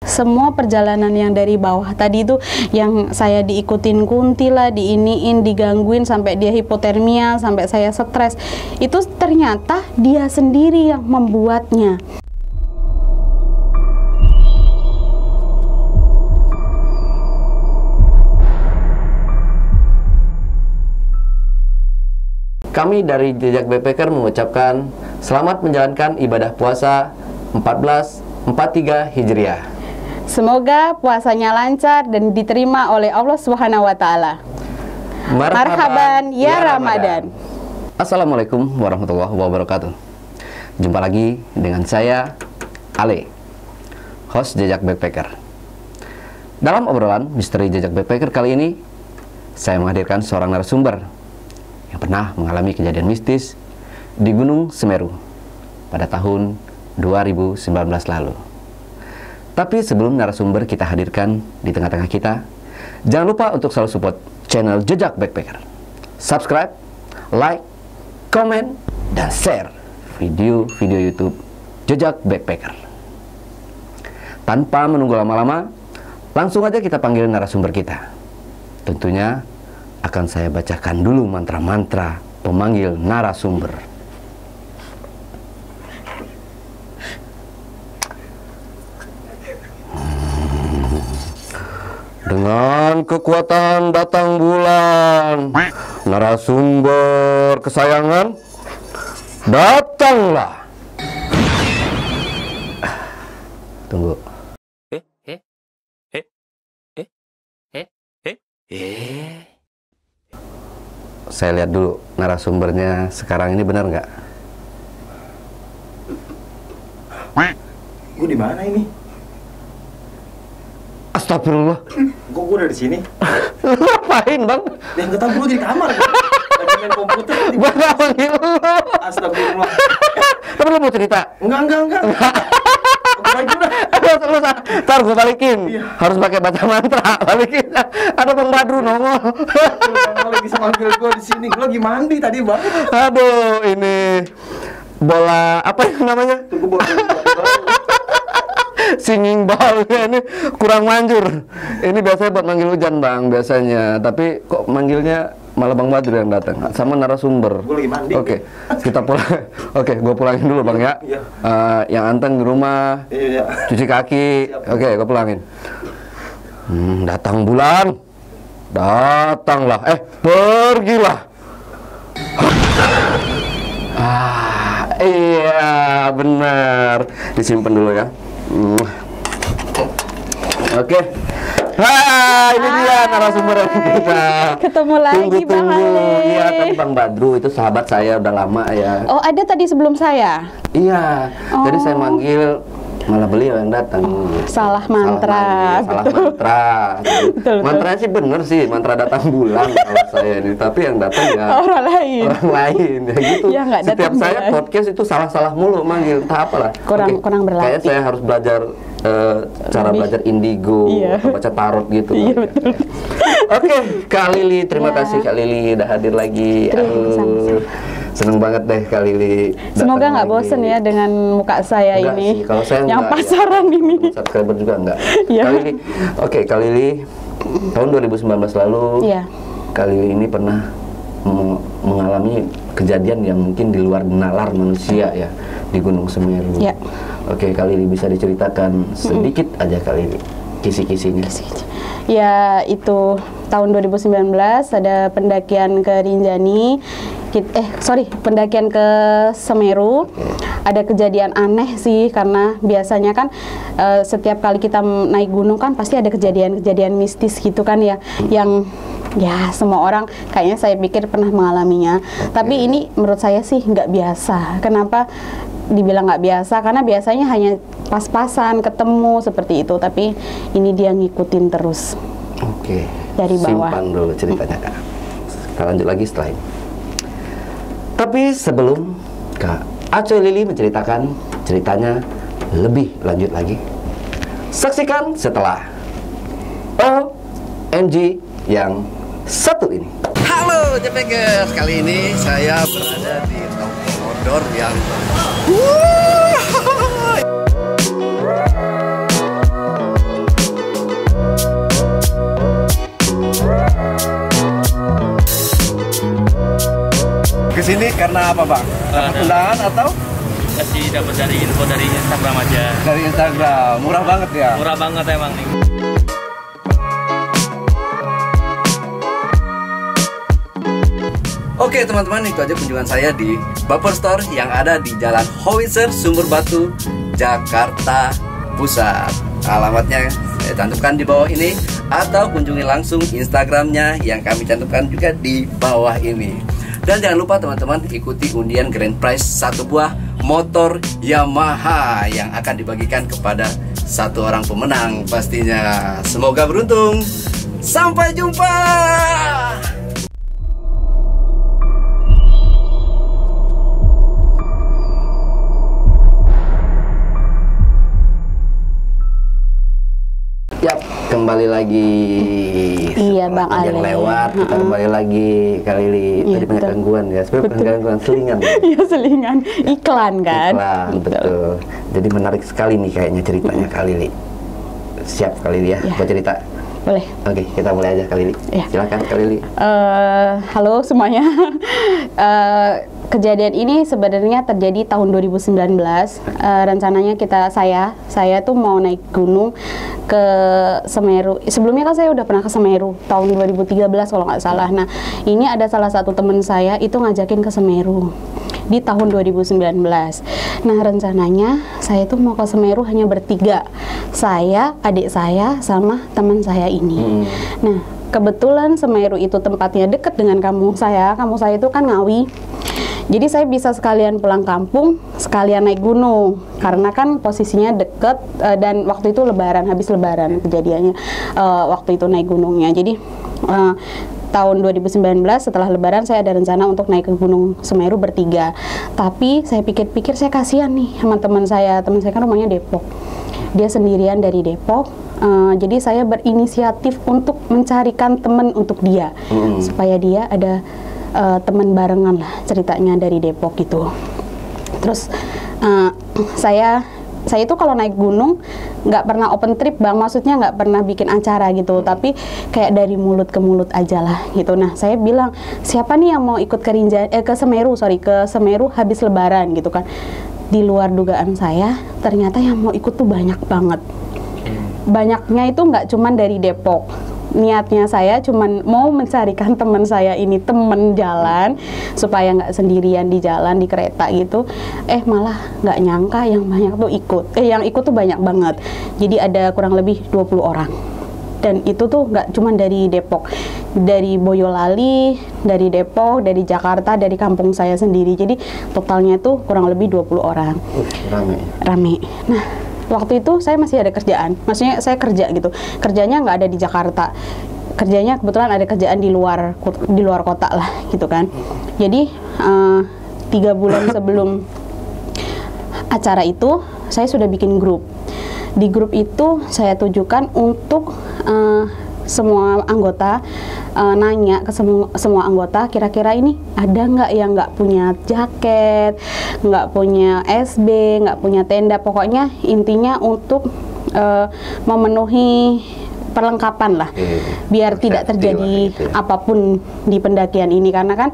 semua perjalanan yang dari bawah tadi itu, yang saya diikutin Kunti lah, diiniin, digangguin sampai dia hipotermia, sampai saya stres, itu ternyata dia sendiri yang membuatnya. Kami dari Jejak Backpacker mengucapkan selamat menjalankan ibadah puasa 1443 Hijriah. Semoga puasanya lancar dan diterima oleh Allah Subhanahu wa Ta'ala. Marhaban ya Ramadan. Assalamualaikum warahmatullahi wabarakatuh. Jumpa lagi dengan saya, Ale, host Jejak Backpacker. Dalam obrolan misteri Jejak Backpacker kali ini, saya menghadirkan seorang narasumber yang pernah mengalami kejadian mistis di Gunung Semeru pada tahun 2019 lalu. Tapi sebelum narasumber kita hadirkan di tengah-tengah kita, jangan lupa untuk selalu support channel Jejak Backpacker. Subscribe, like, komen, dan share video-video YouTube Jejak Backpacker. Tanpa menunggu lama-lama, langsung aja kita panggil narasumber kita. Tentunya akan saya bacakan dulu mantra-mantra pemanggil narasumber. Dengan kekuatan datang bulan, narasumber kesayangan, datanglah. Tunggu. Saya lihat dulu narasumbernya sekarang ini benar nggak? Gue di mana ini? Astagfirullah. Kok gue udah di sini? Ngapain bang? Yang nggak tahu gue di kamar. Lagi main komputer. Bang nggak panggil lu. Astagfirullah. Tapi lu mau cerita? Enggak. Ntar gue balikin. Iya. Harus pakai baca mantra. Balikin. Ada Bang Badru nongol. Kalau bisa manggil gue di sini, gue lagi mandi tadi bang. Aduh, ini bola apa yang namanya? Tunggu bola. Singing ball ini kurang manjur. Ini biasanya buat manggil hujan bang biasanya. Tapi kok manggilnya malah Bang Badru yang datang sama narasumber. Gue lagi mandi. Oke, kita pulang. Oke, gue pulangin dulu bang ya. Iya. Yang anteng di rumah, Iya. cuci kaki. Oke, gue pulangin. Datang bulan, datanglah. Pergilah. Iya benar. Disimpan dulu ya. Oke. Ini dia narasumber kita. Ketemu lagi Bang Ale. Iya, kan Bang Badru itu sahabat saya udah lama ya. Oh, ada tadi sebelum saya? Iya. Jadi saya manggil malah beliau yang datang. Salah mantra. Salah mantra. Betul. Mantranya sih bener sih, mantra datang bulan kalau saya ini. Tapi yang datang ya orang lain ya gitu. Ya, nggak Setiap datang saya bulan. podcast itu salah manggil manggil. Entah apalah. Kurang berlatih. Kayaknya saya harus belajar cara belajar indigo, Iya. atau baca tarot gitu. Iya, betul. Oke, Kak Lili, terima Ya. kasih Kak Lili udah hadir lagi. Sama-sama. Seneng banget deh Kak Lili. Semoga datang nggak lagi. bosen ya dengan muka saya Enggak ini. sih, kalau saya yang enggak, pasaran ya. ini. Subscriber juga enggak. Iya. Kak Lili, oke Kak Lili, tahun 2019 lalu, Iya. Kak Lili ini pernah mengalami kejadian yang mungkin di luar nalar manusia ya di Gunung Semeru. Iya. Oke, Kak Lili bisa diceritakan sedikit aja Kak Lili kisi-kisinya. Ya, itu tahun 2019 ada pendakian ke Rinjani. Pendakian ke Semeru. Ada kejadian aneh sih, karena biasanya kan setiap kali kita naik gunung kan pasti ada kejadian-kejadian mistis gitu kan ya, yang ya semua orang kayaknya saya pikir pernah mengalaminya. Tapi ini menurut saya sih nggak biasa. Kenapa dibilang nggak biasa? Karena biasanya hanya pas-pasan ketemu seperti itu, tapi ini dia ngikutin terus. Oke. Dari bawah. Simpan dulu ceritanya Kak. Kita lanjut lagi setelah ini. Tapi sebelum Kak Acoy Lili menceritakan ceritanya lebih lanjut lagi, saksikan setelah OMG yang satu ini. Halo Jepekers, kali ini saya berada di toko outdoor yang sini karena apa bang? Dapat undangan atau? Kasih dapat dari info dari Instagram aja. Dari Instagram, murah banget ya? Murah banget emang nih. Oke teman-teman, itu aja kunjungan saya di Baper Store yang ada di Jalan Howitzer, Sumber Batu, Jakarta Pusat. Alamatnya saya cantumkan di bawah ini, atau kunjungi langsung Instagramnya yang kami cantumkan juga di bawah ini. Dan jangan lupa teman-teman ikuti undian grand prize satu buah motor Yamaha yang akan dibagikan kepada satu orang pemenang pastinya. Semoga beruntung. Sampai jumpa. Yap, kembali lagi. Iya Bang Yang Ale. lewat, kita kembali lagi kali ini. Iya, Tadi banyak betul. gangguan ya, sebenarnya bukan gangguan, selingan. Iya selingan, iklan kan? Iklan, betul. Jadi menarik sekali nih kayaknya ceritanya Kak Lili. Siap Kak Lili ya, Iya. buat cerita. Boleh. Oke, kita mulai aja Kak Lili. Iya. Silakan Kak Lili. Halo semuanya. Kejadian ini sebenarnya terjadi tahun 2019. Rencananya saya tuh mau naik gunung ke Semeru. Sebelumnya kan saya udah pernah ke Semeru tahun 2013 kalau nggak salah. Nah, ini ada salah satu teman saya itu ngajakin ke Semeru di tahun 2019. Nah, rencananya saya tuh mau ke Semeru hanya bertiga. Saya, adik saya, sama teman saya ini. Nah, kebetulan Semeru itu tempatnya dekat dengan kampung saya. Kampung saya itu kan Ngawi. Jadi saya bisa sekalian pulang kampung, sekalian naik gunung. Karena kan posisinya deket dan waktu itu lebaran, habis lebaran kejadiannya. Waktu itu naik gunungnya. Jadi tahun 2019 setelah lebaran saya ada rencana untuk naik ke Gunung Semeru bertiga. Tapi saya pikir-pikir saya kasihan nih sama teman saya. Teman saya kan rumahnya Depok. Dia sendirian dari Depok. Jadi saya berinisiatif untuk mencarikan teman untuk dia. Supaya dia ada teman barengan lah ceritanya dari Depok gitu. Terus saya itu kalau naik gunung nggak pernah open trip Bang, maksudnya nggak pernah bikin acara gitu, tapi kayak dari mulut ke mulut aja lah gitu. Nah saya bilang siapa nih yang mau ikut ke Semeru habis lebaran gitu kan. Di luar dugaan saya ternyata yang mau ikut tuh banyak banget. Banyaknya itu nggak cuman dari Depok. Niatnya saya cuman mau mencarikan teman saya ini temen jalan supaya nggak sendirian di jalan di kereta gitu. Malah nggak nyangka yang banyak tuh yang ikut tuh banyak banget. Jadi ada kurang lebih 20 orang. Dan itu tuh nggak cuman dari Depok, dari Boyolali, dari Depok, dari Jakarta, dari kampung saya sendiri. Jadi totalnya tuh kurang lebih 20 orang. Rame. Nah, waktu itu saya masih ada kerjaan, maksudnya saya kerja gitu, kerjanya nggak ada di Jakarta, kerjanya kebetulan ada kerjaan di luar kota lah gitu kan. Jadi 3 bulan sebelum acara itu saya sudah bikin grup. Di grup itu saya tujukan untuk semua anggota, nanya ke semua anggota kira-kira ini ada nggak yang nggak punya jaket, nggak punya SB, nggak punya tenda, pokoknya intinya untuk memenuhi perlengkapan lah, biar tidak terjadi apapun di pendakian ini. Karena kan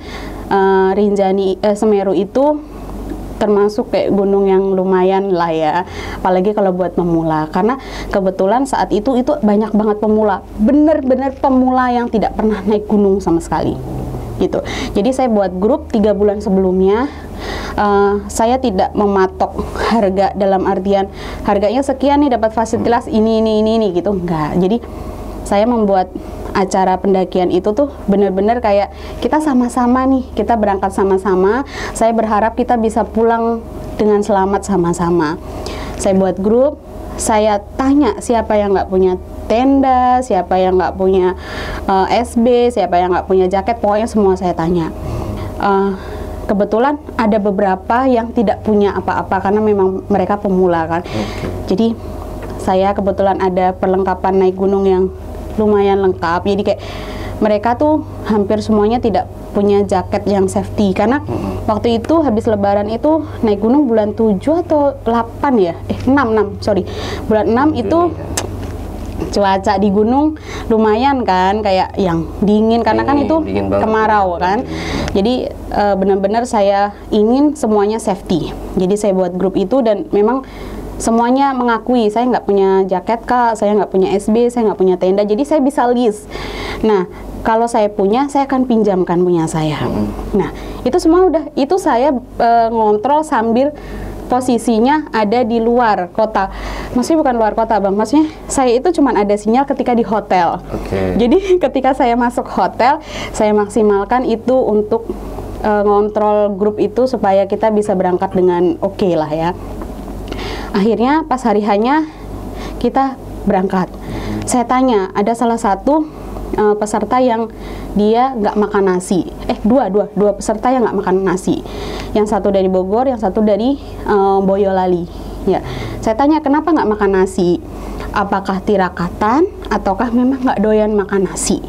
Semeru itu termasuk kayak gunung yang lumayan lah ya, apalagi kalau buat pemula. Karena kebetulan saat itu banyak banget pemula, bener-bener pemula yang tidak pernah naik gunung sama sekali gitu. Jadi saya buat grup 3 bulan sebelumnya. Saya tidak mematok harga dalam artian harganya sekian nih dapat fasilitas ini gitu, enggak. Jadi saya membuat acara pendakian itu tuh bener-bener kayak kita sama-sama nih, kita berangkat sama-sama. Saya berharap kita bisa pulang dengan selamat sama-sama. Saya buat grup, saya tanya siapa yang nggak punya tenda, siapa yang nggak punya SB, siapa yang nggak punya jaket, pokoknya semua saya tanya. Kebetulan ada beberapa yang tidak punya apa-apa karena memang mereka pemula kan. Jadi saya kebetulan ada perlengkapan naik gunung yang lumayan lengkap. Jadi kayak mereka tuh hampir semuanya tidak punya jaket yang safety karena waktu itu habis lebaran itu naik gunung bulan 7 atau 8 ya? 6 sorry. Bulan 6 itu cuaca di gunung lumayan kan, kayak yang dingin karena kan itu Dingin banget. kemarau kan. Jadi benar-benar saya ingin semuanya safety. Jadi saya buat grup itu dan memang semuanya mengakui saya nggak punya jaket Kak, saya nggak punya SB, saya nggak punya tenda, jadi saya bisa list. Nah, kalau saya punya, saya akan pinjamkan punya saya. Nah, itu semua udah, itu saya ngontrol sambil posisinya ada di luar kota. Maksudnya bukan luar kota Bang, maksudnya saya itu cuma ada sinyal ketika di hotel. Jadi ketika saya masuk hotel, saya maksimalkan itu untuk ngontrol grup itu supaya kita bisa berangkat dengan oke lah ya. Akhirnya pas hari hanya kita berangkat. Saya tanya, ada salah satu peserta yang dia nggak makan nasi. Dua peserta yang nggak makan nasi. Yang satu dari Bogor, yang satu dari Boyolali. Ya, saya tanya kenapa nggak makan nasi? Apakah tirakatan ataukah memang nggak doyan makan nasi?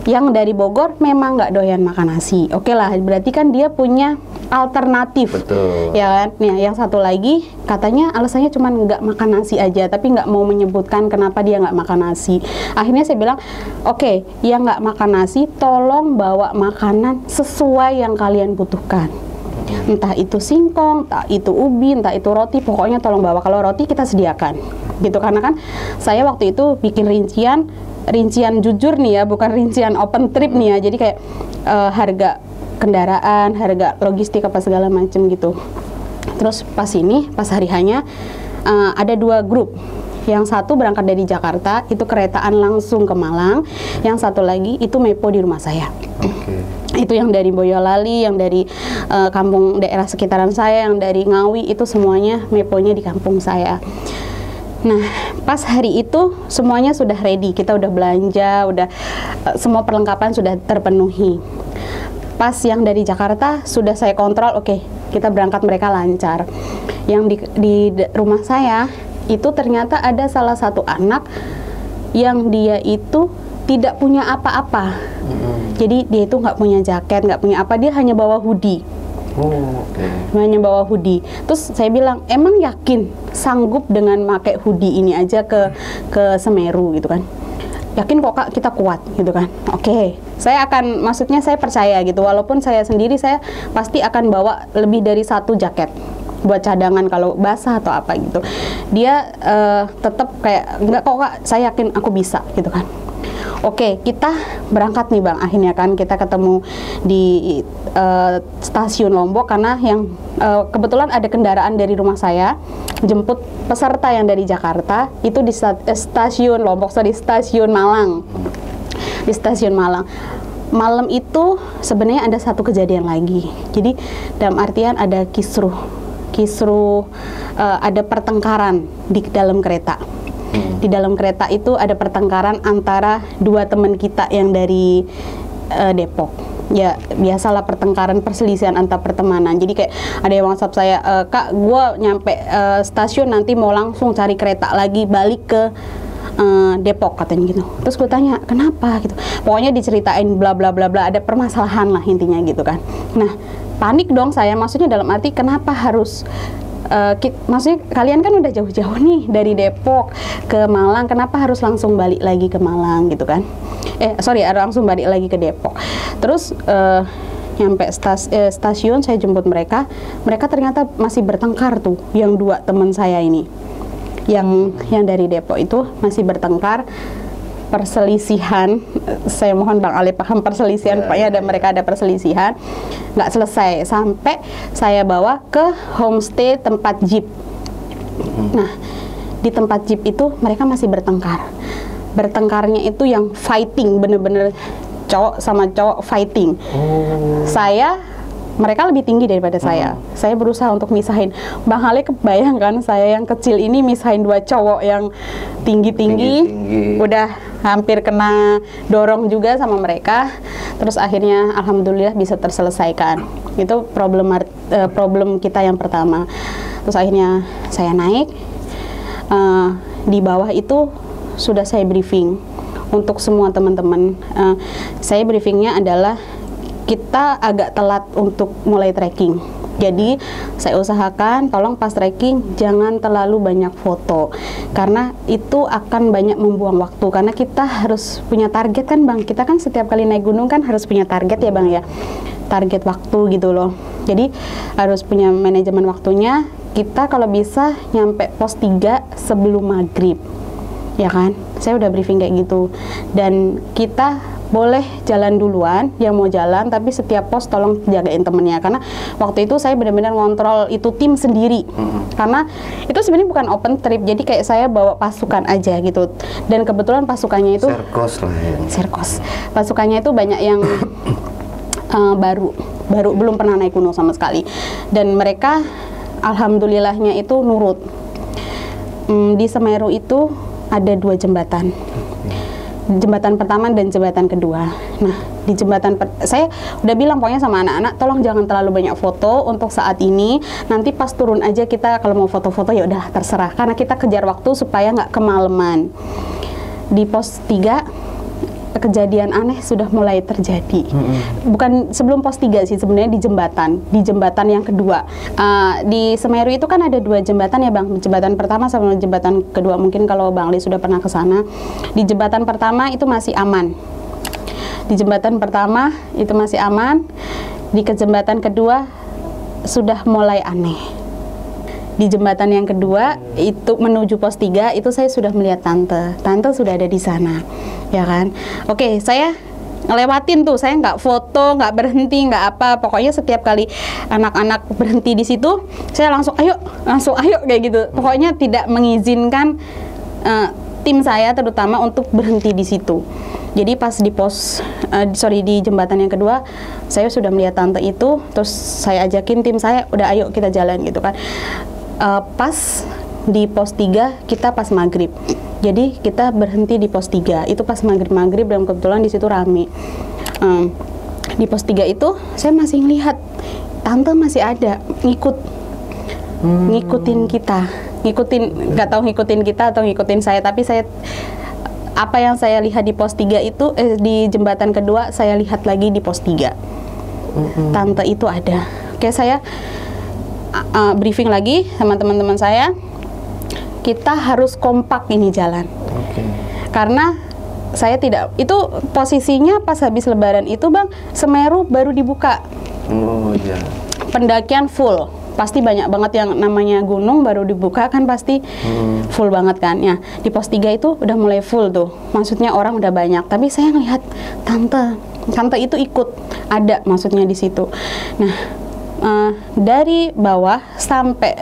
Yang dari Bogor memang nggak doyan makan nasi. Oke lah, berarti kan dia punya alternatif. Betul. Ya kan? Nih, yang satu lagi katanya alasannya cuma nggak makan nasi aja, tapi nggak mau menyebutkan kenapa dia nggak makan nasi. Akhirnya saya bilang, oke, yang nggak makan nasi, tolong bawa makanan sesuai yang kalian butuhkan. Entah itu singkong, entah itu ubi, entah itu roti, pokoknya tolong bawa. Kalau roti kita sediakan, gitu. Karena kan saya waktu itu bikin rincian jujur nih ya, bukan rincian open trip nih ya. Jadi kayak harga kendaraan, harga logistik apa segala macam gitu. Terus pas hari hanya ada dua grup. Yang satu berangkat dari Jakarta, itu keretaan langsung ke Malang. Yang satu lagi itu mepo di rumah saya. Itu yang dari Boyolali, yang dari kampung daerah sekitaran saya, yang dari Ngawi, itu semuanya meponya di kampung saya. Nah, pas hari itu semuanya sudah ready, kita udah belanja, udah semua perlengkapan sudah terpenuhi. Pas yang dari Jakarta sudah saya kontrol, oke, kita berangkat, mereka lancar. Yang di rumah saya itu ternyata ada salah satu anak yang dia itu tidak punya apa-apa. Jadi dia itu nggak punya jaket, nggak punya apa, dia hanya bawa hoodie. Hanya bawa hoodie. Terus saya bilang, emang yakin sanggup dengan pakai hoodie ini aja ke Semeru gitu kan? Yakin kok Kak, kita kuat gitu kan? Oke, saya akan, maksudnya saya percaya gitu. Walaupun saya sendiri, saya pasti akan bawa lebih dari satu jaket buat cadangan kalau basah atau apa gitu. Dia tetap kayak, enggak kok Kak, saya yakin aku bisa gitu kan. Oke, kita berangkat nih Bang. Akhirnya kan kita ketemu di stasiun Lombok, karena yang kebetulan ada kendaraan dari rumah saya jemput peserta yang dari Jakarta itu di stasiun Lombok, stasiun Malang. Di stasiun Malang. Malam itu sebenarnya ada satu kejadian lagi. Jadi dalam artian ada kisruh, ada pertengkaran di dalam kereta. Di dalam kereta itu ada pertengkaran antara dua teman kita yang dari Depok. Ya, biasalah pertengkaran, perselisihan antar pertemanan. Jadi kayak ada yang WhatsApp saya, Kak, gue nyampe stasiun nanti mau langsung cari kereta lagi balik ke Depok katanya gitu. Terus gue tanya, kenapa gitu? Pokoknya diceritain bla bla bla bla, ada permasalahan lah intinya gitu kan. Nah, panik dong saya, maksudnya dalam arti kenapa harus maksudnya kalian kan udah jauh-jauh nih dari Depok ke Malang, kenapa harus langsung balik lagi ke Malang gitu kan? Langsung balik lagi ke Depok. Terus nyampe stasiun, saya jemput mereka ternyata masih bertengkar tuh, yang dua teman saya ini, yang dari Depok itu masih bertengkar. Perselisihan, saya mohon Bang Ali paham perselisihan, pokoknya mereka ada perselisihan, nggak selesai sampai saya bawa ke homestay tempat jeep. Nah, di tempat jeep itu mereka masih bertengkar. Bertengkarnya itu yang fighting, bener-bener cowok sama cowok fighting. Mereka lebih tinggi daripada saya. Saya berusaha untuk misahin. Bang Ale kebayangkan saya yang kecil ini misahin dua cowok yang tinggi-tinggi. Udah hampir kena dorong juga sama mereka. Terus akhirnya alhamdulillah bisa terselesaikan. Itu problem kita yang pertama. Terus akhirnya saya naik. Di bawah itu sudah saya briefing untuk semua teman-teman. Saya briefingnya adalah kita agak telat untuk mulai trekking. Jadi saya usahakan tolong pas trekking jangan terlalu banyak foto, karena itu akan banyak membuang waktu. Karena kita harus punya target kan Bang, kita kan setiap kali naik gunung kan harus punya target ya Bang ya, target waktu gitu loh. Jadi harus punya manajemen waktunya. Kita kalau bisa nyampe pos 3 sebelum maghrib, ya kan? Saya udah briefing kayak gitu. Dan kita boleh jalan duluan, yang mau jalan, tapi setiap pos tolong jagain temennya. Karena waktu itu saya benar-benar ngontrol itu tim sendiri. Karena itu sebenarnya bukan open trip, jadi kayak saya bawa pasukan aja gitu. Dan kebetulan pasukannya itu Serkos lah ya. Serkos. Pasukannya itu banyak yang baru belum pernah naik gunung sama sekali. Dan mereka alhamdulillahnya itu nurut. Di Semeru itu ada 2 jembatan. Jembatan pertama dan jembatan kedua. Nah, di jembatan saya udah bilang pokoknya sama anak-anak, tolong jangan terlalu banyak foto untuk saat ini. Nanti pas turun aja kita kalau mau foto-foto ya udah terserah. Karena kita kejar waktu supaya nggak kemalaman. Di pos 3 kejadian aneh sudah mulai terjadi. Bukan sebelum pos 3 sih sebenarnya, di jembatan yang kedua. Di Semeru itu kan ada 2 jembatan ya Bang, jembatan pertama sama jembatan kedua. Mungkin kalau Bang Li sudah pernah ke sana. Di jembatan pertama itu masih aman. Di jembatan pertama itu masih aman. Di jembatan kedua sudah mulai aneh. Di jembatan yang kedua itu menuju pos 3 itu saya sudah melihat tante sudah ada di sana, ya kan. Oke, saya ngelewatin tuh, saya nggak foto, nggak berhenti, nggak apa, pokoknya setiap kali anak-anak berhenti di situ saya langsung ayo kayak gitu. Pokoknya tidak mengizinkan tim saya terutama untuk berhenti di situ. Jadi pas di di jembatan yang kedua saya sudah melihat tante itu, terus saya ajakin tim saya udah ayo kita jalan gitu kan. Pas di pos 3 kita pas maghrib, jadi kita berhenti di pos 3 itu pas maghrib dan kebetulan di situ rame. Di pos 3 itu saya masih ngelihat tante masih ada ngikutin kita, nggak tahu ngikutin kita atau ngikutin saya, tapi apa yang saya lihat di pos 3 itu di jembatan kedua saya lihat lagi di pos 3. Tante itu ada. Oke, saya briefing lagi sama teman-teman saya, kita harus kompak ini jalan. Karena saya tidak, itu posisinya pas habis lebaran itu Bang, Semeru baru dibuka. Pendakian full, pasti banyak banget yang namanya gunung baru dibuka kan pasti full banget kan ya. Di pos 3 itu udah mulai full tuh, maksudnya orang udah banyak, tapi saya ngelihat tante itu ikut ada, maksudnya di situ. Nah, dari bawah sampai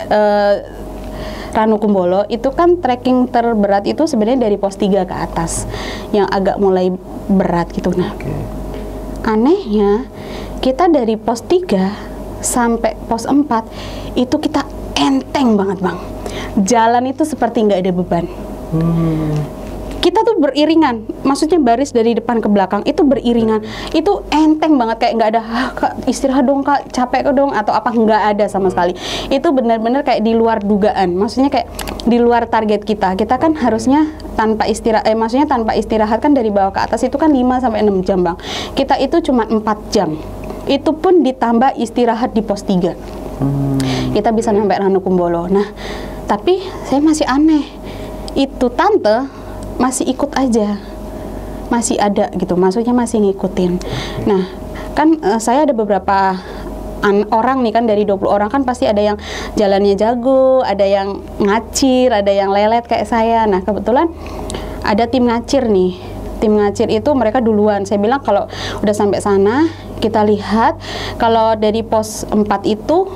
Ranukumbolo itu kan trekking terberat itu sebenarnya dari pos 3 ke atas yang agak mulai berat gitu. Nah, anehnya kita dari pos 3 sampai pos 4 itu kita enteng banget Bang. Jalan itu seperti nggak ada beban. Kita tuh beriringan, maksudnya baris dari depan ke belakang itu beriringan, itu enteng banget, kayak nggak ada Kak, istirahat dong Kak, capek dong atau apa, nggak ada sama sekali. Itu benar-benar kayak di luar dugaan, maksudnya kayak di luar target kita. Kita kan harusnya tanpa istirahat kan dari bawah ke atas itu kan 5 sampai 6 jam Bang. Kita itu cuma 4 jam. Itu pun ditambah istirahat di pos 3. Kita bisa sampai Ranukumbolo. Nah, tapi saya masih aneh. Itu tante masih ikut aja, masih ada gitu, maksudnya masih ngikutin. Nah, kan saya ada beberapa orang nih kan, dari 20 orang kan pasti ada yang jalannya jago, ada yang ngacir, ada yang lelet kayak saya. Nah, kebetulan ada tim ngacir nih. Tim ngacir itu mereka duluan. Saya bilang kalau udah sampai sana kita lihat, kalau dari pos 4 itu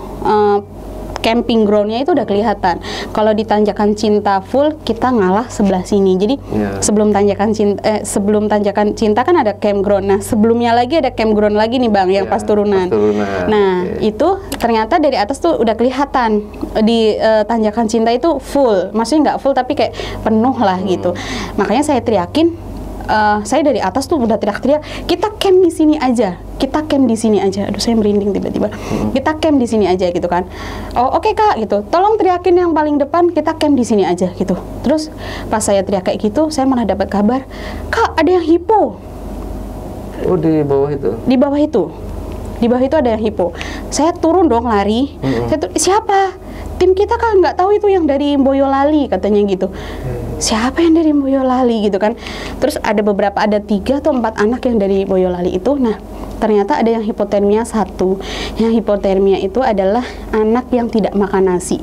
camping groundnya itu udah kelihatan. Kalau di Tanjakan Cinta full, kita ngalah sebelah sini. Jadi sebelum Tanjakan Cinta kan ada campground. Nah, sebelumnya lagi ada campground lagi nih Bang, yang pas turunan. Nah, itu ternyata dari atas tuh udah kelihatan. Di Tanjakan Cinta itu full, maksudnya nggak full tapi kayak penuh lah gitu. Makanya saya teriakin. Saya dari atas tuh udah teriak-teriak, kita camp di sini aja, kita camp di sini aja. Aduh, saya merinding tiba-tiba. Kita camp di sini aja gitu kan. Oh, oke Kak gitu. Tolong teriakin yang paling depan, kita camp di sini aja gitu. Terus pas saya teriak kayak gitu, saya malah dapat kabar, Kak, ada yang hipo. Oh, di bawah itu. Di bawah itu. Di bawah itu ada yang hipo. Saya turun dong lari. Siapa? Tim kita kan nggak tahu itu yang dari Boyolali katanya gitu. Siapa yang dari Boyolali gitu kan? Terus ada 3 atau 4 anak yang dari Boyolali itu. Nah, ternyata ada yang hipotermia 1. Yang hipotermia itu adalah anak yang tidak makan nasi.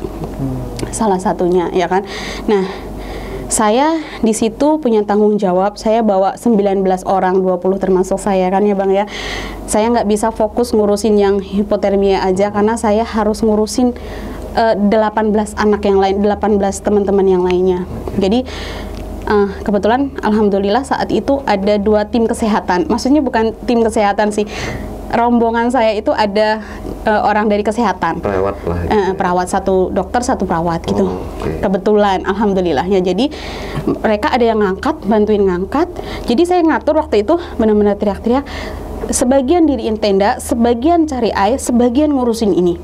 Salah satunya, ya kan? Nah, saya di situ punya tanggung jawab. Saya bawa 19 orang, 20 termasuk saya kan ya Bang ya. Saya nggak bisa fokus ngurusin yang hipotermia aja karena saya harus ngurusin 18 anak yang lain, 18 teman-teman yang lainnya. Jadi kebetulan alhamdulillah saat itu ada 2 tim kesehatan. Maksudnya bukan tim kesehatan sih. Rombongan saya itu ada orang dari kesehatan. Perawat lah. Gitu. Perawat, 1 dokter, 1 perawat gitu. Okay. Kebetulan alhamdulillahnya. Jadi mereka ada yang ngangkat, bantuin ngangkat. Jadi saya ngatur waktu itu benar-benar teriak-teriak. Sebagian diriin tenda, sebagian cari air, sebagian ngurusin ini.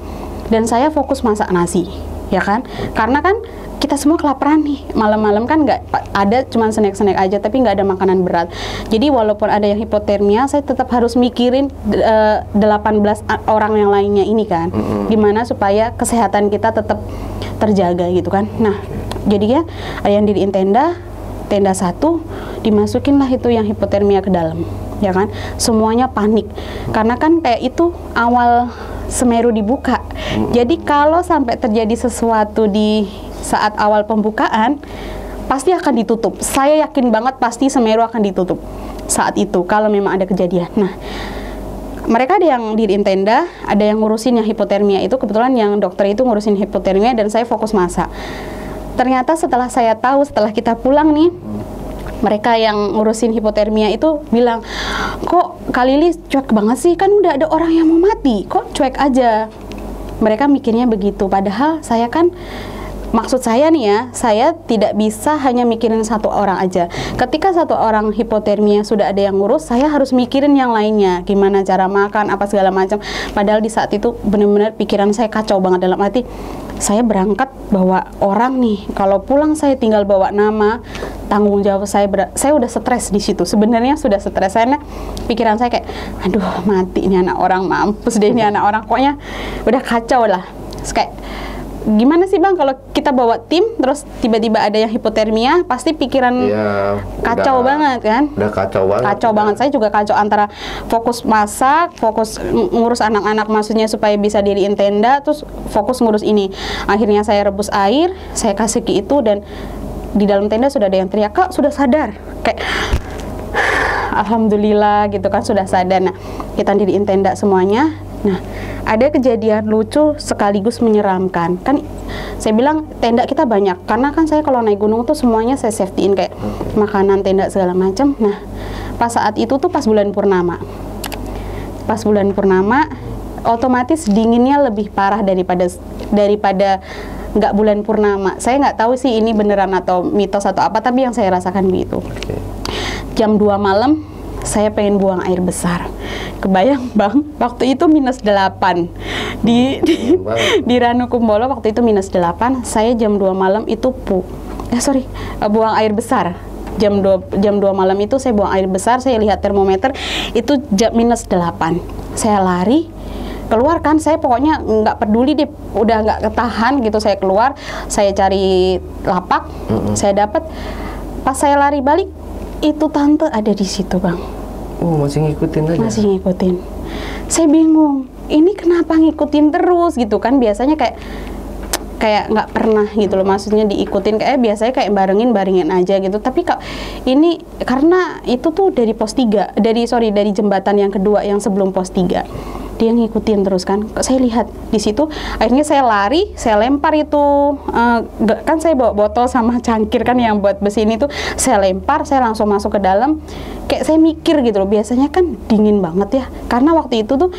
Dan saya fokus masak nasi, ya kan? Karena kan kita semua kelaparan nih, malam-malam kan nggak ada, cuman snack-snack aja, tapi nggak ada makanan berat. Jadi walaupun ada yang hipotermia, saya tetap harus mikirin 18 orang yang lainnya ini kan, gimana supaya kesehatan kita tetap terjaga gitu kan. Nah, jadinya ada yang diriin tenda 1, dimasukin lah itu yang hipotermia ke dalam, ya kan? Semuanya panik, karena kan kayak itu awal Semeru dibuka. Jadi kalau sampai terjadi sesuatu di saat awal pembukaan, pasti akan ditutup. Saya yakin banget pasti Semeru akan ditutup saat itu kalau memang ada kejadian. Nah, mereka ada yang diriin tenda, ada yang ngurusin yang hipotermia itu. Kebetulan yang dokter itu ngurusin hipotermia dan saya fokus masak. Ternyata setelah saya tahu, setelah kita pulang nih, mereka yang ngurusin hipotermia itu bilang, kok Kak Lili cuek banget sih, kan udah ada orang yang mau mati, kok cuek aja. Mereka mikirnya begitu, padahal saya kan, maksud saya nih ya, saya tidak bisa hanya mikirin 1 orang aja. Ketika 1 orang hipotermia sudah ada yang ngurus, saya harus mikirin yang lainnya, gimana cara makan, apa segala macam. Padahal di saat itu benar-benar pikiran saya kacau banget, dalam arti saya berangkat bawa orang nih, kalau pulang saya tinggal bawa nama, tanggung jawab saya udah stres di situ. Sebenarnya sudah stres, saya pikiran saya kayak, aduh mati ini anak orang, mampus deh ini anak orang, pokoknya udah kacau lah. Terus kayak, gimana sih Bang kalau kita bawa tim terus tiba-tiba ada yang hipotermia, pasti pikiran kacau banget kan? Udah kacau banget. Kacau banget. Saya juga kacau antara fokus masak, fokus ngurus anak-anak maksudnya supaya bisa diriin tenda, terus fokus ngurus ini. Akhirnya saya rebus air, saya kasih ke itu, dan di dalam tenda sudah ada yang teriak, Kak sudah sadar. Kayak alhamdulillah gitu kan, sudah sadar. Nah, kita diriin tenda semuanya. Nah, ada kejadian lucu sekaligus menyeramkan. Kan saya bilang tenda kita banyak, karena kan saya kalau naik gunung tuh semuanya saya safety-in, kayak makanan, tenda segala macam. Nah, pas saat itu tuh pas bulan purnama. Pas bulan purnama, otomatis dinginnya lebih parah daripada nggak bulan purnama. Saya nggak tahu sih ini beneran atau mitos atau apa, tapi yang saya rasakan begitu. Jam 2 malam, saya pengen buang air besar. Kebayang Bang, waktu itu -8 di Ranukumbolo, waktu itu -8. Saya jam 2 malam itu buang air besar. Jam 2 malam itu saya buang air besar. Saya lihat termometer itu -8. Saya lari keluar kan, saya pokoknya nggak peduli deh, udah nggak ketahan gitu. Saya keluar, saya cari lapak, saya dapat. Pas saya lari balik, itu tante ada di situ Bang. Masih ngikutin aja? Masih ngikutin. Saya bingung, ini kenapa ngikutin terus gitu kan, biasanya kayak nggak pernah gitu loh, maksudnya diikutin, kayak biasanya kayak barengin aja gitu. Tapi kak ini karena itu tuh dari pos 3, dari jembatan yang kedua yang sebelum pos 3. Dia ngikutin terus kan. Saya lihat di situ, akhirnya saya lari, saya lempar itu kan saya bawa botol sama cangkir kan yang buat besi ini tuh, saya lempar, saya langsung masuk ke dalam. Kayak saya mikir gitu loh, biasanya kan dingin banget ya, karena waktu itu tuh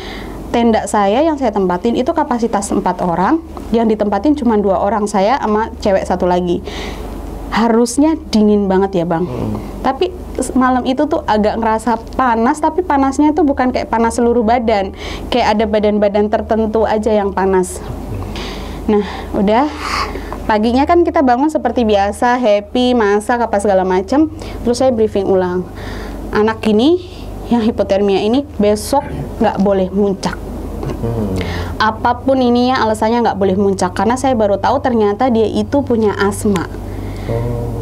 tenda saya yang saya tempatin itu kapasitas 4 orang, yang ditempatin cuma 2 orang, saya sama cewek 1 lagi. Harusnya dingin banget ya Bang. Tapi malam itu tuh agak ngerasa panas, tapi panasnya tuh bukan kayak panas seluruh badan, kayak ada badan-badan tertentu aja yang panas. Nah, udah paginya kan kita bangun seperti biasa, happy, masak apa segala macam. Terus saya briefing ulang, anak ini yang hipotermia ini besok nggak boleh muncak. Apapun ininya alasannya nggak boleh muncak, karena saya baru tahu ternyata dia itu punya asma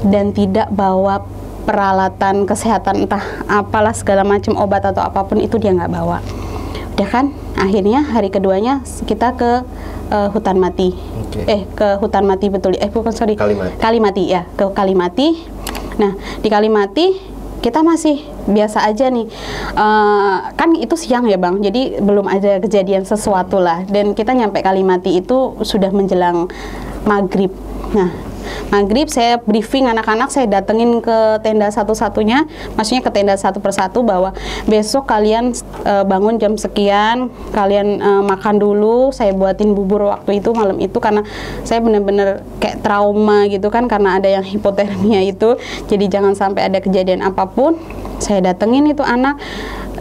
dan tidak bawa peralatan kesehatan entah apalah segala macam obat atau apapun itu dia nggak bawa. Udah kan, akhirnya hari keduanya kita ke hutan mati. Ke hutan mati betul. Bukan, sorry. Kalimati ya, ke Kalimati. Nah, di Kalimati kita masih biasa aja nih. Kan itu siang ya Bang, jadi belum ada kejadian sesuatu lah. Dan kita nyampe Kalimati itu sudah menjelang maghrib. Nah, maghrib saya briefing anak-anak, saya datengin ke tenda satu-satunya, maksudnya ke tenda satu persatu, bahwa besok kalian bangun jam sekian, kalian makan dulu, saya buatin bubur waktu itu malam itu, karena saya bener-bener kayak trauma gitu kan, karena ada yang hipotermia itu, jadi jangan sampai ada kejadian apapun. Saya datengin itu anak,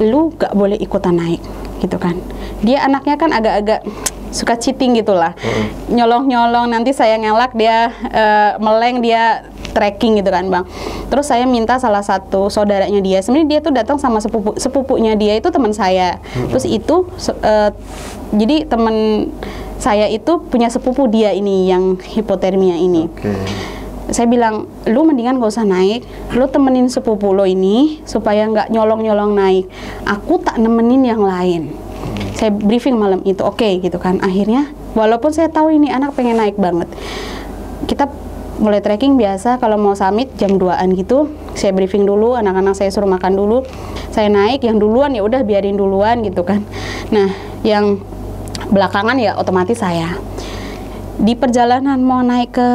lu gak boleh ikutan naik gitu kan. Dia anaknya kan agak-agak suka cheating gitulah, nyolong-nyolong, nanti saya ngelak dia meleng, dia trekking gitu kan Bang. Terus saya minta salah satu saudaranya dia, sebenarnya dia tuh datang sama sepupunya dia itu teman saya. Terus itu jadi teman saya itu punya sepupu dia ini yang hipotermia ini. Saya bilang, lu mendingan gak usah naik, lu temenin sepupu lo ini supaya nggak nyolong-nyolong naik, aku tak nemenin yang lain. Saya briefing malam itu, oke gitu kan. Akhirnya walaupun saya tahu ini anak pengen naik banget, kita mulai trekking biasa. Kalau mau summit jam 2-an gitu, saya briefing dulu, anak-anak saya suruh makan dulu, saya naik. Yang duluan ya udah biarin duluan gitu kan. Nah, yang belakangan ya otomatis saya. Di perjalanan mau naik ke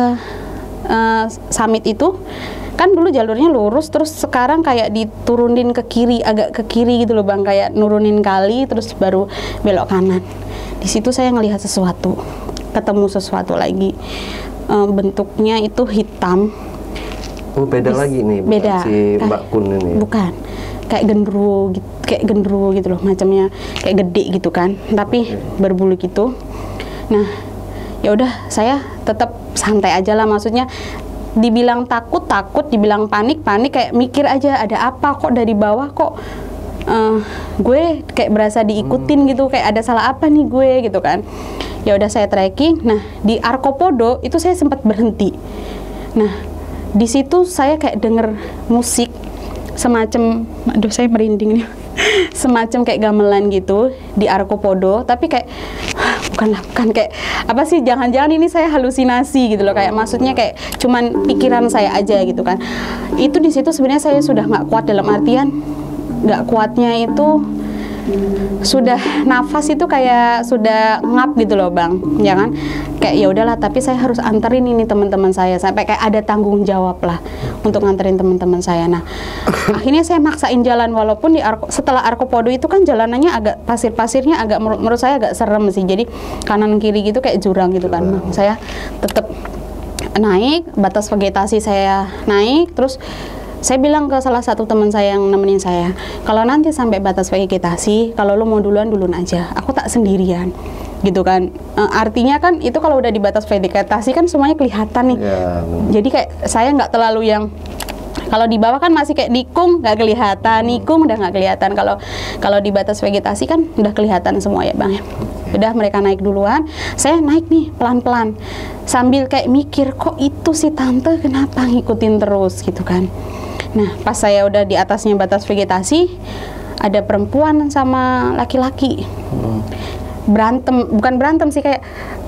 summit itu kan dulu jalurnya lurus, terus sekarang kayak diturunin ke kiri, agak ke kiri gitu loh Bang, kayak nurunin kali terus baru belok kanan. Di situ saya ngelihat sesuatu, ketemu sesuatu lagi, bentuknya itu hitam. Beda lagi nih, bukan beda si Mbak Kun ini. Bukan, kayak genderuwo gitu loh, macamnya kayak gede gitu kan, tapi berbulu gitu. Nah, ya udah saya tetap santai aja lah, maksudnya dibilang takut, dibilang panik, kayak mikir aja ada apa kok dari bawah kok gue kayak berasa diikutin gitu, kayak ada salah apa nih gue gitu kan. Ya udah saya trekking. Nah, di Arkopodo itu saya sempat berhenti. Nah, di situ saya kayak denger musik semacam, aduh saya merinding nih, semacam kayak gamelan gitu di Arkopodo, tapi kayak bukan kayak apa sih, jangan-jangan ini saya halusinasi gitu loh, kayak maksudnya kayak cuman pikiran saya aja gitu kan. Itu di situ sebenarnya saya sudah nggak kuat, dalam artian nggak kuatnya itu sudah nafas itu kayak sudah ngap gitu loh Bang, ya kan, kayak ya udahlah, tapi saya harus anterin ini teman-teman saya, sampai kayak ada tanggung jawab lah untuk nganterin teman-teman saya. Nah, akhirnya saya maksain jalan, walaupun setelah Arkopodo itu kan jalanannya agak pasirnya agak menurut saya agak serem sih, jadi kanan kiri gitu kayak jurang gitu kan. Nah, saya tetap naik, batas vegetasi saya naik, terus saya bilang ke salah satu teman saya yang nemenin saya, kalau nanti sampai batas vegetasi, kalau lo mau duluan aja, aku tak sendirian gitu kan. Artinya kan itu kalau udah di batas vegetasi kan semuanya kelihatan nih ya. Jadi kayak saya nggak terlalu yang, kalau di bawah kan masih kayak nikung nggak kelihatan, nikung udah nggak kelihatan. Kalau di batas vegetasi kan udah kelihatan semua ya Bang ya. Udah mereka naik duluan, saya naik nih pelan-pelan sambil kayak mikir, kok itu si tante kenapa ngikutin terus gitu kan. Nah, pas saya udah di atasnya batas vegetasi, ada perempuan sama laki-laki berantem, bukan berantem sih,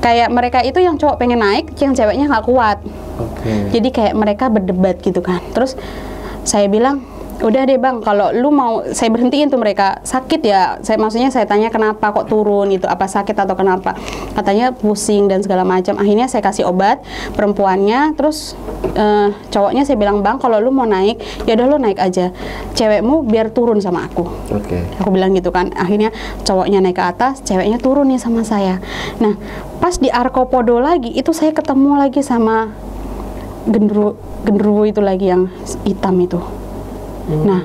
kayak mereka itu yang cowok pengen naik, yang ceweknya nggak kuat. Jadi kayak mereka berdebat gitu kan. Terus saya bilang, udah deh Bang, kalau lu mau, saya berhentiin tuh mereka. Sakit ya? Maksudnya saya tanya kenapa kok turun itu, apa sakit atau kenapa? Katanya pusing dan segala macam. Akhirnya saya kasih obat perempuannya, terus cowoknya saya bilang, Bang, kalau lu mau naik, ya udah lu naik aja. Cewekmu biar turun sama aku. Aku bilang gitu kan. Akhirnya cowoknya naik ke atas, ceweknya turun nih sama saya. Nah, pas di Arkopodo lagi, itu saya ketemu lagi sama genderuwo itu lagi yang hitam itu. Nah,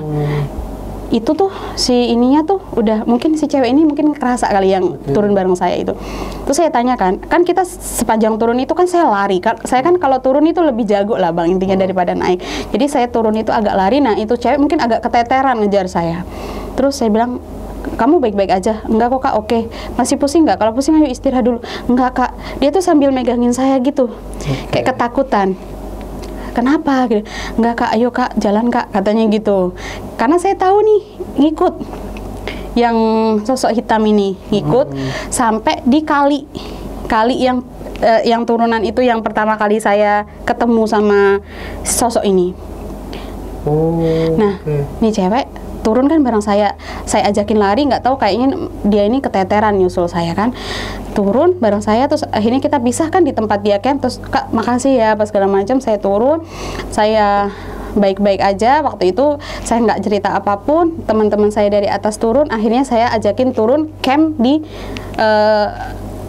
itu tuh si ininya tuh udah, mungkin si cewek ini mungkin kerasa kali yang turun bareng saya itu. Terus saya tanyakan, kan kita sepanjang turun itu kan saya lari, saya kan kalau turun itu lebih jago lah Bang intinya daripada naik. Jadi saya turun itu agak lari. Nah, itu cewek mungkin agak keteteran ngejar saya. Terus saya bilang, kamu baik-baik aja? Enggak kok kak, oke. Masih pusing nggak? Kalau pusing ayo istirahat dulu. Enggak kak, dia tuh sambil megangin saya gitu, kayak ketakutan. Kenapa? Gitu. Enggak kak, ayo kak, jalan kak, katanya gitu. Karena saya tahu nih, ngikut yang sosok hitam ini, ngikut sampai di kali yang turunan itu yang pertama kali saya ketemu sama sosok ini. Nah, nih cewek turun kan bareng saya ajakin lari, nggak tahu kayaknya dia ini keteteran nyusul saya kan, turun bareng saya, terus akhirnya kita pisah kan di tempat dia camp, terus kak makasih ya pas segala macam. Saya turun, saya baik-baik aja waktu itu, saya nggak cerita apapun. Teman-teman saya dari atas turun, akhirnya saya ajakin turun camp di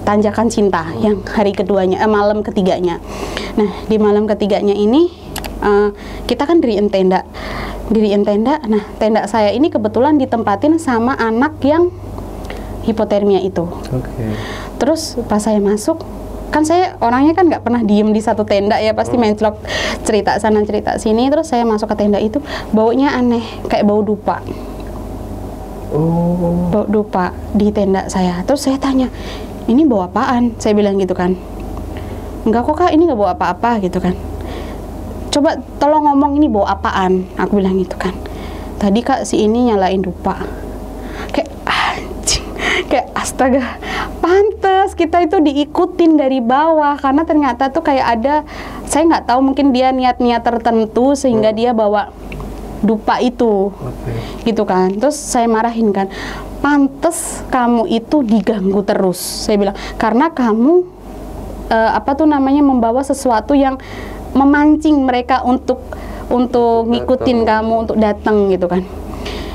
Tanjakan Cinta yang hari keduanya, malam ketiganya. Nah di malam ketiganya ini kita kan diriin tenda. Nah tenda saya ini kebetulan ditempatin sama anak yang hipotermia itu. Terus pas saya masuk, kan saya orangnya kan nggak pernah diem di satu tenda ya, pasti menclok cerita sana cerita sini. Terus saya masuk ke tenda itu, baunya aneh, kayak bau dupa. Bau dupa di tenda saya. Terus saya tanya, ini bau apaan? Saya bilang gitu kan. Enggak kok kak, ini nggak bau apa-apa gitu kan. Coba tolong ngomong ini bau apaan? Aku bilang gitu kan. Tadi kak si ini nyalain dupa. Kayak anjing, kayak astaga, pantes kita itu diikutin dari bawah, karena ternyata tuh kayak ada, saya nggak tahu mungkin dia niat-niat tertentu sehingga dia bawa dupa itu, gitu kan. Terus saya marahin kan, pantes kamu itu diganggu terus, saya bilang, karena kamu membawa sesuatu yang memancing mereka untuk ngikutin kamu, untuk datang gitu kan.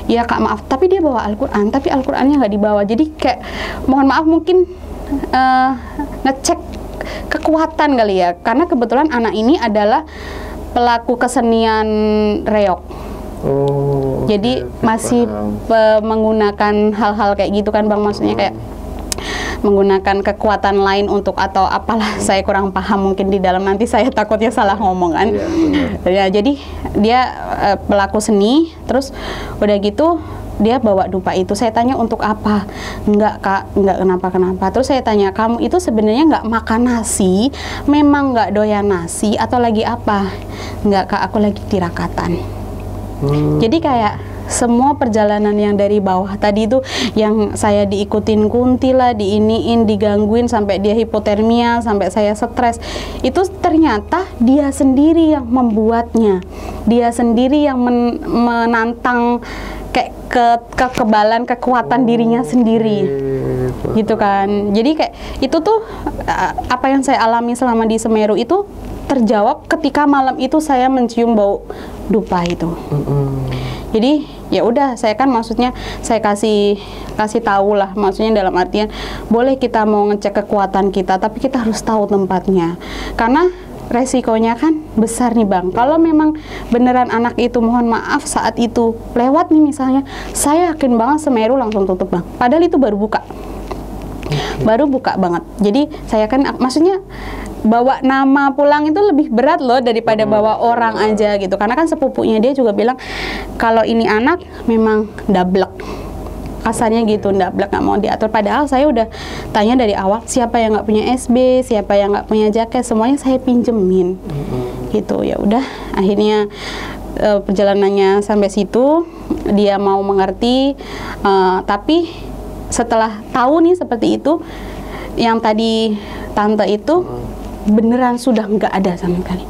Ya kak maaf, tapi dia bawa Al-Quran, tapi Al-Qurannya nggak dibawa. Jadi kayak mohon maaf mungkin ngecek kekuatan kali ya, karena kebetulan anak ini adalah pelaku kesenian reog. Jadi masih menggunakan hal-hal kayak gitu kan bang, maksudnya kayak menggunakan kekuatan lain untuk atau apalah, saya kurang paham mungkin di dalam, nanti saya takutnya salah ngomong kan. Ya, jadi dia pelaku seni, terus udah gitu dia bawa dupa itu. Saya tanya untuk apa? Enggak kak, enggak kenapa-kenapa. Terus saya tanya, kamu itu sebenarnya nggak makan nasi, memang nggak doyan nasi atau lagi apa? Enggak kak, aku lagi tirakatan. Jadi kayak semua perjalanan yang dari bawah tadi itu, yang saya diikutin Kunti lah, diiniin, digangguin sampai dia hipotermia, sampai saya stres, itu ternyata dia sendiri yang membuatnya, dia sendiri yang menantang kayak kekebalan, kekuatan dirinya sendiri, gitu kan. Jadi kayak itu tuh apa yang saya alami selama di Semeru itu terjawab ketika malam itu saya mencium bau dupa itu. Jadi ya udah, saya kan maksudnya saya kasih tahu lah, maksudnya dalam artian boleh kita mau ngecek kekuatan kita, tapi kita harus tahu tempatnya, karena resikonya kan besar nih bang. Kalau memang beneran anak itu mohon maaf saat itu lewat nih misalnya, saya yakin banget Semeru langsung tutup bang, padahal itu baru buka. Baru buka banget. Jadi saya kan maksudnya bawa nama pulang itu lebih berat loh daripada bawa orang aja gitu, karena kan sepupunya dia juga bilang kalau ini anak memang dablek, kasarnya gitu, dablek, nggak mau diatur. Padahal saya udah tanya dari awal, siapa yang nggak punya SB, siapa yang nggak punya jaket, semuanya saya pinjemin gitu. Ya udah, akhirnya perjalanannya sampai situ, dia mau mengerti, tapi setelah tahu nih seperti itu, yang tadi tante itu beneran sudah nggak ada sama sekali,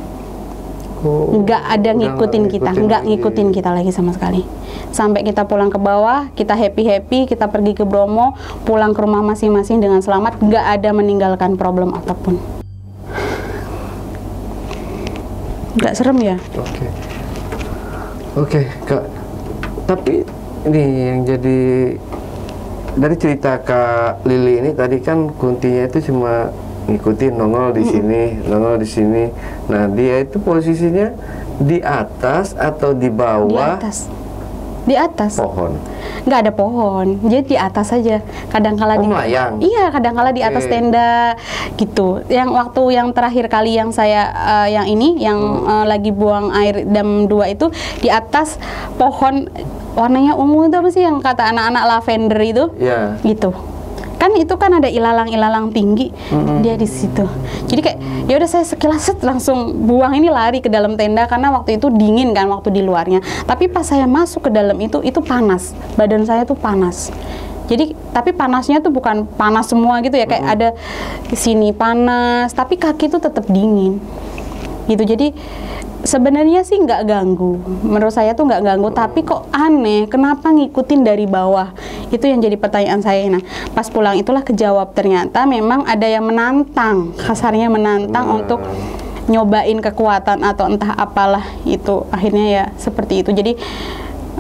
nggak ada ngikutin kita, nggak ngikutin kita lagi sama sekali. Sampai kita pulang ke bawah, kita happy, kita pergi ke Bromo, pulang ke rumah masing-masing dengan selamat, nggak ada meninggalkan problem apapun. Nggak serem ya? Oke, Kak. Tapi ini yang jadi dari cerita Kak Lili ini tadi kan Kuntinya itu cuma ngikutin, nongol di sini, nongol di sini. Nah, dia itu posisinya di atas atau di bawah? Di atas. Pohon. Nggak ada pohon, jadi di atas saja. Kadang-kala melayang. Iya, kadang-kala di atas tenda gitu. Yang waktu yang terakhir kali yang saya lagi buang air dam 2 itu di atas pohon warnanya ungu itu apa sih yang kata anak-anak lavender itu? Ya. Gitu. Kan itu kan ada ilalang-ilalang tinggi dia di situ. Jadi kayak ya udah saya sekilas langsung buang ini lari ke dalam tenda karena waktu itu dingin kan waktu di luarnya. Tapi pas saya masuk ke dalam itu panas. Badan saya tuh panas. Jadi tapi panasnya tuh bukan panas semua gitu ya, kayak ada di sini panas, tapi kaki tuh tetap dingin. Gitu. Jadi sebenarnya sih nggak ganggu, menurut saya tuh nggak ganggu, tapi kok aneh, kenapa ngikutin dari bawah? Itu yang jadi pertanyaan saya. Nah, pas pulang itulah kejawab, ternyata memang ada yang menantang, kasarnya menantang untuk nyobain kekuatan atau entah apalah itu, akhirnya ya seperti itu. Jadi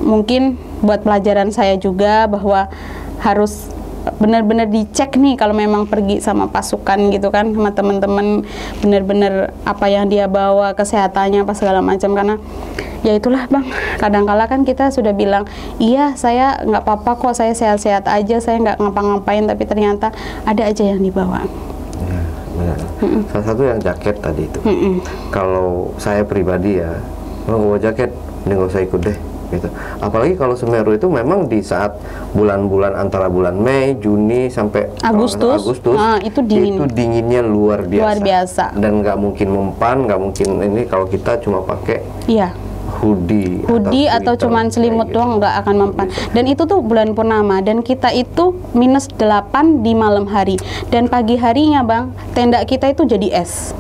mungkin buat pelajaran saya juga bahwa harus benar-benar dicek nih kalau memang pergi sama pasukan gitu kan, sama teman-teman, benar-benar apa yang dia bawa, kesehatannya apa segala macam, karena ya itulah Bang, kadang-kala kan kita sudah bilang iya saya nggak apa-apa kok, saya sehat-sehat aja, saya nggak ngapa-ngapain, tapi ternyata ada aja yang dibawa. Ya, benar. Salah satu yang jaket tadi itu. Kalau saya pribadi ya, mau bawa jaket, ini nggak usah ikut deh. Gitu. Apalagi kalau Semeru itu memang di saat bulan-bulan antara bulan Mei, Juni sampai Agustus, itu dingin. Itu dinginnya luar biasa. Luar biasa. Dan nggak mungkin mempan, nggak mungkin ini kalau kita cuma pakai hoodie atau cuman selimut gitu. doang nggak akan mempan. Dan itu tuh bulan purnama dan kita itu -8 di malam hari dan pagi harinya Bang, tenda kita itu jadi es.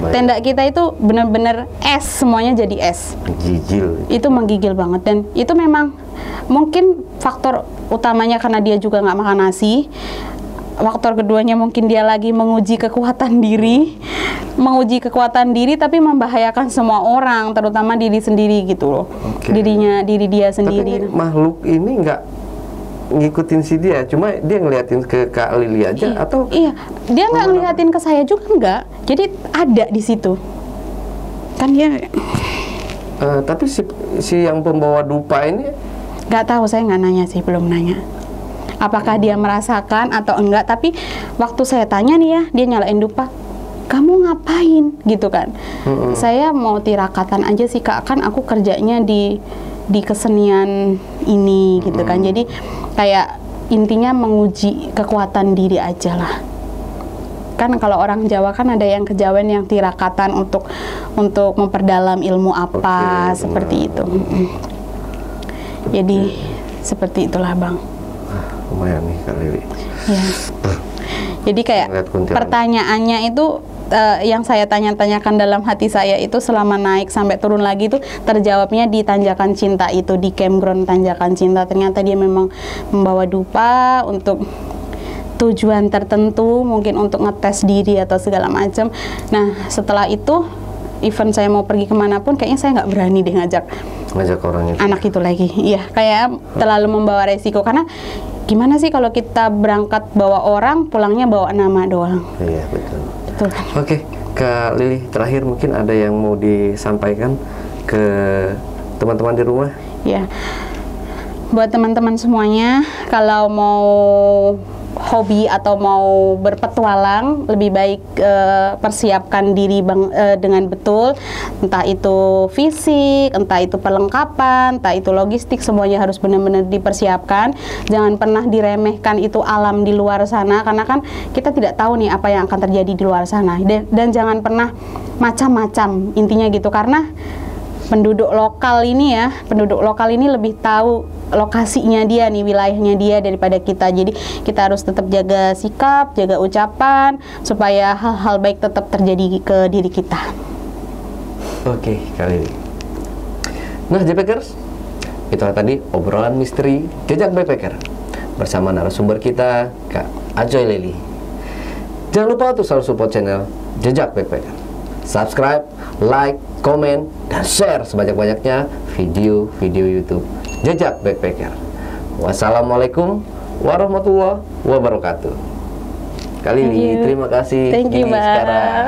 Tenda kita itu benar-benar es, semuanya jadi es. Menggigil. Itu menggigil banget dan itu memang mungkin faktor utamanya karena dia juga nggak makan nasi. Faktor keduanya mungkin dia lagi menguji kekuatan diri, tapi membahayakan semua orang, terutama diri sendiri gitu loh. Diri dia sendiri. Tapi makhluk ini nggak ngikutin si dia, cuma dia ngeliatin ke Kak Lili aja atau? Iya, dia nggak ngeliatin ke saya juga nggak. Jadi ada di situ. Kan dia. Tapi si yang pembawa dupa ini? Nggak tahu, saya nggak nanya sih, belum nanya. Apakah dia merasakan atau enggak? Tapi waktu saya tanya nih ya, dia nyalain dupa. Kamu ngapain? Gitu kan? Saya mau tirakatan aja sih Kak. Kan aku kerjanya di kesenian ini gitu kan. Jadi kayak intinya menguji kekuatan diri aja lah. Kan kalau orang Jawa kan ada yang kejawen yang tirakatan untuk memperdalam ilmu apa seperti itu. Jadi seperti itulah Bang. Lumayan nih Kak Lili. Ya. Jadi kayak pertanyaannya itu yang saya tanya-tanyakan dalam hati saya itu selama naik sampai turun lagi itu terjawabnya di Tanjakan Cinta itu, di campground Tanjakan Cinta. Ternyata dia memang membawa dupa untuk tujuan tertentu, mungkin untuk ngetes diri atau segala macam. Nah setelah itu event saya mau pergi kemanapun kayaknya saya nggak berani deh ngajak orang itu. Anak itu lagi. Iya, kayak terlalu membawa resiko karena gimana sih kalau kita berangkat bawa orang, pulangnya bawa nama doang. Iya betul. Oke, Kak Lili, terakhir mungkin ada yang mau disampaikan ke teman-teman di rumah? Ya, buat teman-teman semuanya, kalau mau hobi atau mau berpetualang, lebih baik persiapkan diri dengan betul, entah itu fisik, entah itu perlengkapan, entah itu logistik, semuanya harus benar-benar dipersiapkan. Jangan pernah diremehkan itu alam di luar sana, karena kan kita tidak tahu nih apa yang akan terjadi di luar sana. Dan jangan pernah macam-macam, intinya gitu, karena penduduk lokal ini lebih tahu lokasinya dia nih, wilayahnya dia daripada kita. Jadi kita harus tetap jaga sikap, jaga ucapan supaya hal-hal baik tetap terjadi ke diri kita. Oke, kali ini. Nah, JPackers, itulah tadi obrolan misteri jejak backpacker bersama narasumber kita, Kak Ajoy Lili. Jangan lupa untuk selalu support channel Jejak Backpacker. Subscribe, like, komen, dan share sebanyak-banyaknya video-video YouTube Jejak Backpacker. Wassalamualaikum warahmatullahi wabarakatuh. Kali ini terima kasih. Thank you, Bang. Sekarang.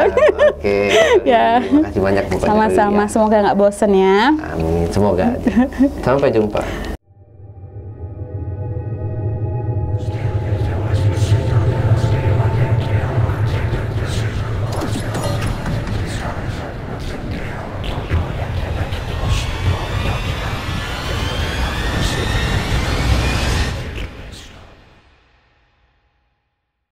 Oke. Ya. Terima kasih banyak. Sama-sama. Semoga nggak bosen ya. Amin. Semoga aja. Sampai jumpa.